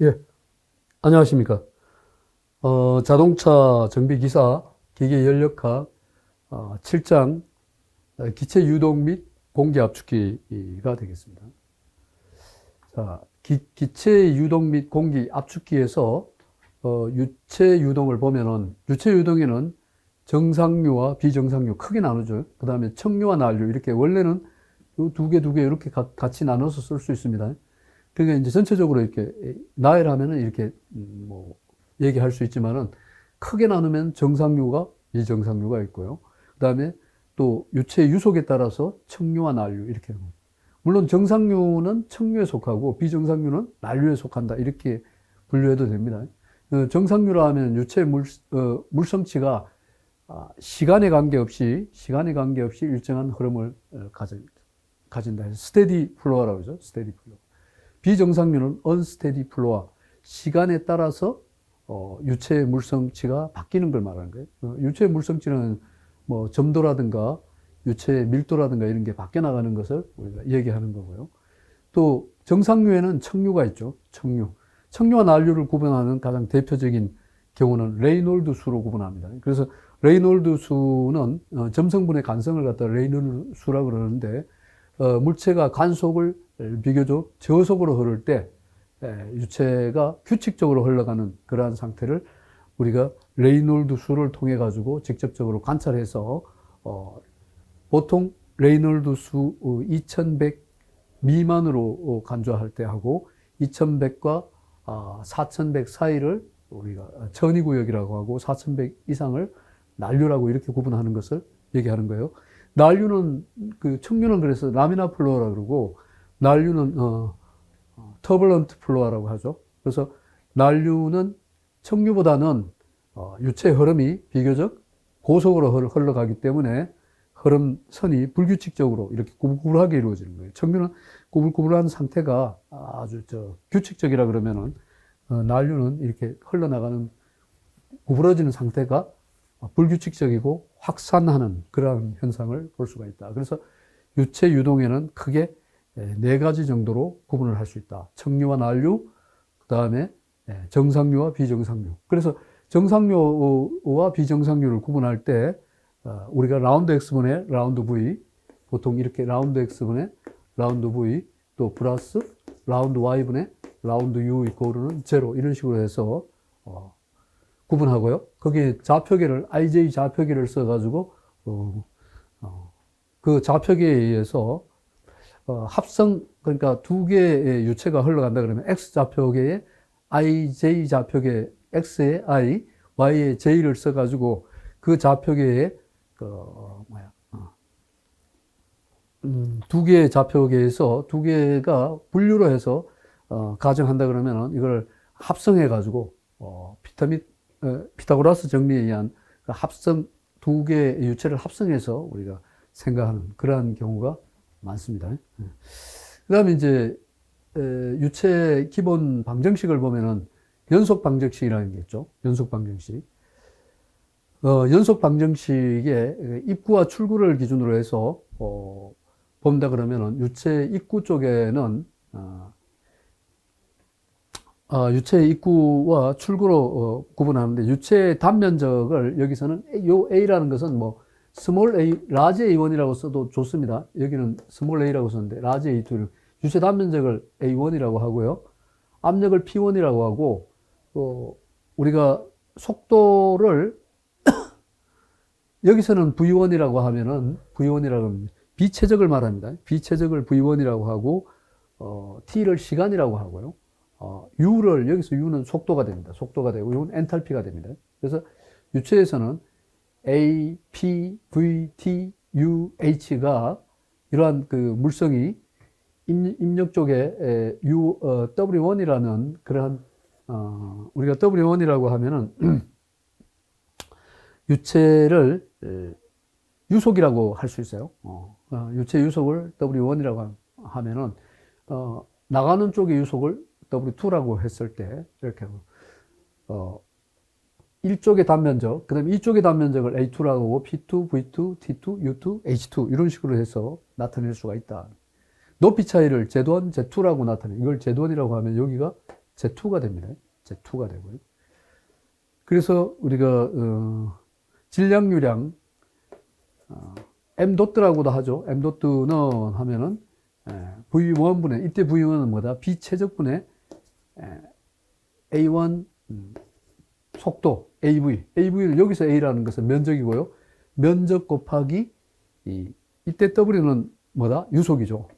예, 안녕하십니까. 자동차 정비기사 기계연력학 7장 기체 유동 및 공기 압축기가 되겠습니다. 자, 기체 유동 및 공기 압축기에서 유체 유동을 보면은 유체 유동에는 정상류와 비정상류 크게 나누죠. 그 다음에 척류와 난류 이렇게 원래는 두 개 이렇게 같이 나눠서 쓸 수 있습니다. 그게 이제 전체적으로 이렇게 나열하면은 이렇게 뭐 얘기할 수 있지만은 크게 나누면 정상류가 비정상류가 있고요. 그다음에 또 유체 유속에 따라서 척류와 난류 이렇게. 물론 정상류는 척류에 속하고 비정상류는 난류에 속한다 이렇게 분류해도 됩니다. 정상류라 하면 유체 물성치가 시간에 관계없이 일정한 흐름을 가진다 해서 스테디 플로어라고 하죠. 스테디 플로어. 비정상류는 unsteady flow, 시간에 따라서 유체의 물성치가 바뀌는 걸 말하는 거예요. 유체의 물성치는 뭐 점도라든가 유체의 밀도라든가 이런 게 바뀌어 나가는 것을 우리가 얘기하는 거고요. 또 정상류에는 척류가 있죠. 척류와 난류를 구분하는 가장 대표적인 경우는 레이놀드 수로 구분합니다. 그래서 레이놀드 수는 점성분의 간성을 갖다 레이놀드 수라고 그러는데 물체가 간속을 비교적 저속으로 흐를 때 유체가 규칙적으로 흘러가는 그러한 상태를 우리가 레이놀드 수를 통해 가지고 직접적으로 관찰해서 보통 레이놀드 수 2100 미만으로 간주할 때 하고 2100과 4100 사이를 우리가 천위구역이라고 하고 4100 이상을 난류라고 이렇게 구분하는 것을 얘기하는 거예요. 난류는 척류는 그래서 라미나 플로어라고 그러고 난류는 터블런트 플로어라고 하죠. 그래서 난류는 척류보다는 유체 흐름이 비교적 고속으로 흘러가기 때문에 흐름선이 불규칙적으로 이렇게 구불구불하게 이루어지는 거예요. 척류는 구불구불한 상태가 아주 규칙적이라 그러면은 난류는 이렇게 흘러나가는 구부러지는 상태가 불규칙적이고 확산하는 그런 현상을 볼 수가 있다. 그래서 유체 유동에는 크게 네 가지 정도로 구분을 할 수 있다. 척류와 난류, 그 다음에 정상류와 비정상류. 그래서 정상류와 비정상류를 구분할 때 우리가 라운드 X분의 라운드 V, 보통 이렇게 라운드 X분의 라운드 V, 또 플러스 라운드 Y분의 라운드 U 이코르는 제로 이런 식으로 해서 구분하고요. 거기에 좌표계를 IJ 좌표계를 써가지고 그 좌표계에 의해서 합성, 그러니까 두 개의 유체가 흘러간다 그러면 X 좌표계에 IJ 좌표계 X에 I, Y에 J를 써가지고 그 좌표계에 두 개의 좌표계에서 두 개가 분류로 해서 가정한다 그러면은 이걸 합성해가지고 피타고라스 정리에 의한 합성 두 개의 유체를 합성해서 우리가 생각하는 그러한 경우가 많습니다. 그 다음에 이제 유체 기본 방정식을 보면은 연속 방정식이라는 게 있죠. 연속 방정식. 연속 방정식의 입구와 출구를 기준으로 해서 본다 그러면은 유체 입구 쪽에는 유체 입구와 출구로 구분하는데 유체 단면적을 여기서는 요 A라는 것은 뭐 스몰 a, 라지 A1이라고 써도 좋습니다. 여기는 스몰 a라고 썼는데 라지 A2를 유체 단면적을 A1이라고 하고요. 압력을 P1이라고 하고 우리가 속도를 여기서는 V1이라고 하면은 V1이라고 비체적을 말합니다. 비체적을 V1이라고 하고 T를 시간이라고 하고요. U를 여기서 U는 속도가 됩니다. 속도가 되고 이건 엔탈피가 됩니다. 그래서 유체에서는 A, P, V, T, U, H가 이러한 그 물성이 입력 쪽에 W1이라는 그러한 우리가 W1이라고 하면은 유체를 유속이라고 할 수 있어요. 유체 유속을 W1이라고 하면은 나가는 쪽의 유속을 W2라고 했을 때 이렇게 이쪽의 단면적, 그 다음에 이쪽의 단면적을 A2라고 하고 P2, V2, T2, U2, H2 이런 식으로 해서 나타낼 수가 있다. 높이 차이를 Z1, Z2라고 나타내. 이걸 Z1이라고 하면 여기가 Z2가 됩니다. Z2가 되고요. 그래서 우리가 질량유량 m도트라고도 하죠. m도트는 하면은 V1분의 이때 V1은 뭐다? 비최적분의 A1 속도 AV. AV는 여기서 A라는 것은 면적이고요. 면적 곱하기 이때 W는 뭐다? 유속이죠.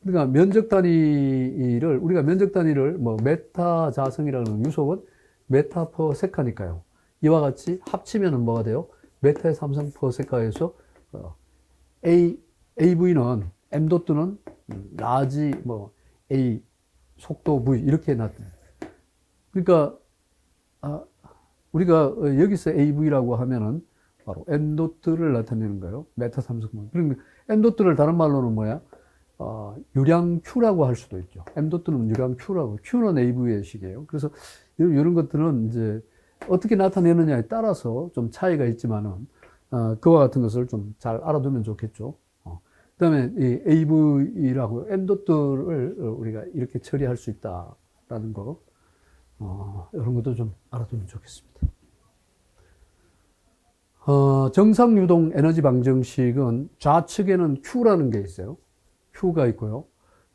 그러니까 면적 단위를 우리가 면적 단위를 뭐 메타 자성이라는 유속은 메타 퍼 세카니까요. 이와 같이 합치면은 뭐가 돼요? 메타의 3성 퍼 세카에서 AV는 m도트는 라지 뭐 A 속도 V 이렇게 나타나요. 그러니까 우리가 여기서 AV라고 하면은 바로 m도트를 나타내는 거예요. 메타 3성. 그러면 m도트를 다른 말로는 뭐야? 유량 Q라고 할 수도 있죠. m도트는 유량 Q라고. Q는 AV의 식이에요. 그래서 이런 것들은 이제 어떻게 나타내느냐에 따라서 좀 차이가 있지만은 그와 같은 것을 좀 잘 알아두면 좋겠죠. 그 다음에 이 AV라고 m도트를 우리가 이렇게 처리할 수 있다라는 거, 이런 것도 좀 알아두면 좋겠습니다. 정상 유동 에너지 방정식은 좌측에는 Q라는 게 있어요. Q가 있고요.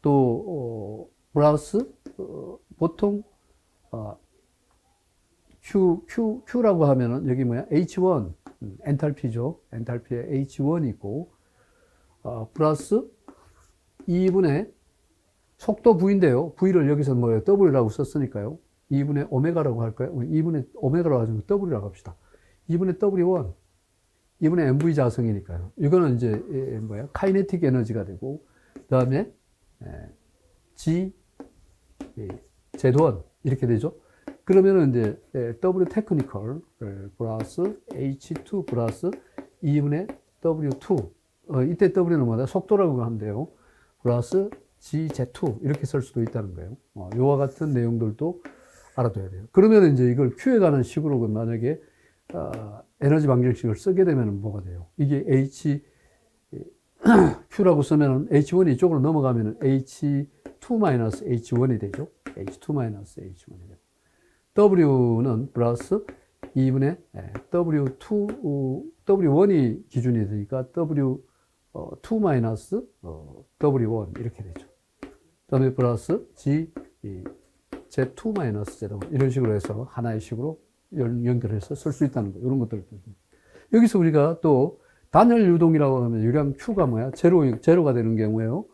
또 플러스 보통 Q라고 하면은 여기 뭐야? H1 엔탈피죠. 엔탈피에 H1이 있고 플러스 2분의 속도 V인데요. V를 여기서 뭐예요? W라고 썼으니까요. 2분의 오메가라고 할까요? 2분의 오메가라고 하죠. W라고 합시다. 2분의 W1 2분의 MV 자성이니까요. 이거는 이제 뭐야? 카이네틱 에너지가 되고 그 다음에 Z1 이렇게 되죠. 그러면은 이제 W 테크니컬 플러스 H2 플러스 2분의 W2 이때 W는 뭐다? 속도라고 하면 돼요. 플러스 GZ2 이렇게 쓸 수도 있다는 거예요. 이와 같은 내용들도 알아둬야 돼요. 그러면 이제 이걸 Q에 관한 식으로 만약에 에너지 방정식을 쓰게 되면 뭐가 돼요? 이게 Q라고 쓰면 H1이 이쪽으로 넘어가면 H2-H1이 되죠. H2-H1이 되고 W는 플러스 2분의 W1이 기준이 되니까 W2 마이너스 W1 이렇게 되죠. 다음에 플러스 Z2 마이너스 Z1 이런 식으로 해서 하나의 식으로 연결해서 쓸 수 있다는 거 이런 것들을 여기서 우리가 또 단열 유동이라고 하면 유량 Q가 뭐야? 제로가 되는 경우에요.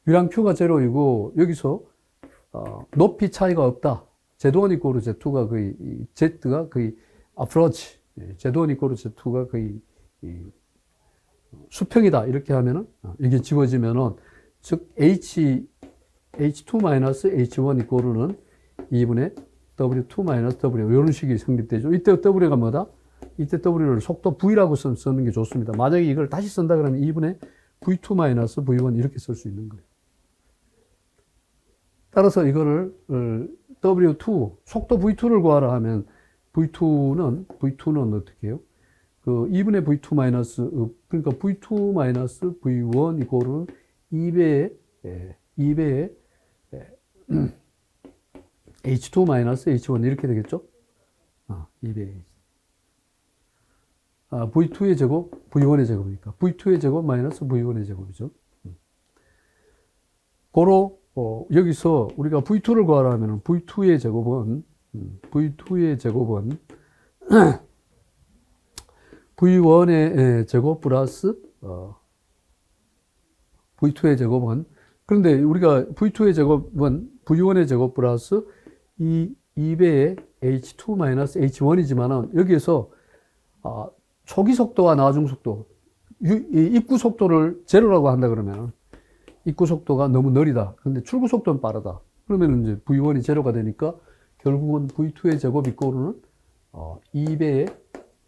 유량 Q가 제로이고 여기서 높이 차이가 없다. Z1 이꼬르 Z2가 거의 Z가 거의 approach Z1 이꼬르 Z2가 거의 수평이다. 이렇게 하면은 이게 지워지면은 즉 H2-H1 이꼬르는 2분의 W2-W 이런 식이 성립되죠. 이때 W가 뭐다? 이때 W를 속도 V라고 쓰는 게 좋습니다. 만약에 이걸 다시 쓴다 그러면 2분의 V2-V1 이렇게 쓸 수 있는 거예요. 따라서 이거를 W2 속도 V2를 구하라 하면 V2는 어떻게 해요? 그 2분의 V2 마이너스 그러니까 V2 마이너스 V1 이거를 2배의 H2 마이너스 H1 이렇게 되겠죠? 2배의 V2의 제곱, V1의 제곱이니까 V2의 제곱 마이너스 V1의 제곱이죠. 고로 여기서 우리가 V2를 구하라 하면 V2의 제곱은 V1의 제곱 플러스 V2의 제곱은 그런데 우리가 V2의 제곱은 V1의 제곱 플러스 2배의 H2 마이너스 H1이지만은 여기에서 초기 속도와 나중 속도, 입구 속도를 제로라고 한다 그러면 입구 속도가 너무 느리다. 그런데 출구 속도는 빠르다. 그러면 이제 V1이 제로가 되니까 결국은 V2의 제곱 이꼬르는 2배의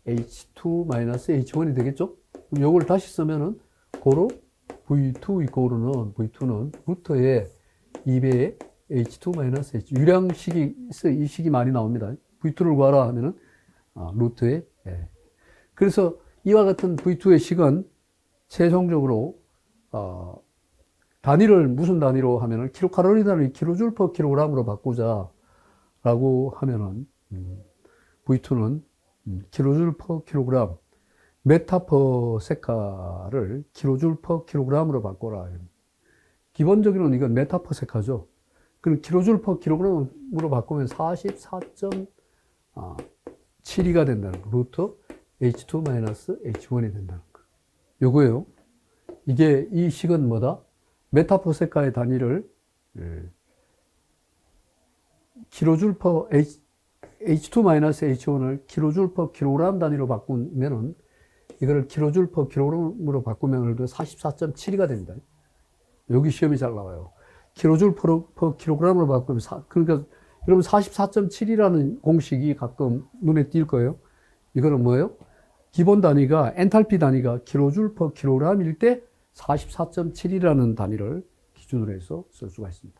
H2 마이너스 H1이 되겠죠? 그럼 요걸 다시 쓰면은 고로 V2 이꼬르는 V2는 루트에 2배의 H2 마이너스 H 유량식에서 이 식이 많이 나옵니다. V2를 구하라 하면은 루트에 그래서 이와 같은 V2의 식은 최종적으로 단위를 무슨 단위로 하면은 킬로칼로리 단위 킬로줄 퍼 킬로그램으로 바꾸자라고 하면은 V2는 킬로줄 퍼 킬로그램, 메타 퍼 세카를 킬로줄 퍼 킬로그램으로 바꿔라. 기본적으로는 이건 메타 퍼 세카죠. 그럼 킬로줄 퍼 킬로그램으로 바꾸면 44.72가 된다는 거. 루트 H2-H1이 된다는 거. 요거예요. 이게 이 식은 뭐다? 메타 퍼 세카의 단위를 킬로줄 퍼 H2-H1을 킬로줄 퍼 킬로그램 단위로 바꾸면은 이거를 킬로줄 퍼 킬로그램으로 바꾸면 44.72가 됩니다. 여기 시험이 잘 나와요. 킬로줄 퍼 킬로그램으로 바꾸면 그러니까 여러분 44.7이라는 공식이 가끔 눈에 띌 거예요. 이거는 뭐예요? 기본 단위가 엔탈피 단위가 킬로줄 퍼 킬로그램일 때 44.7이라는 단위를 기준으로 해서 쓸 수가 있습니다.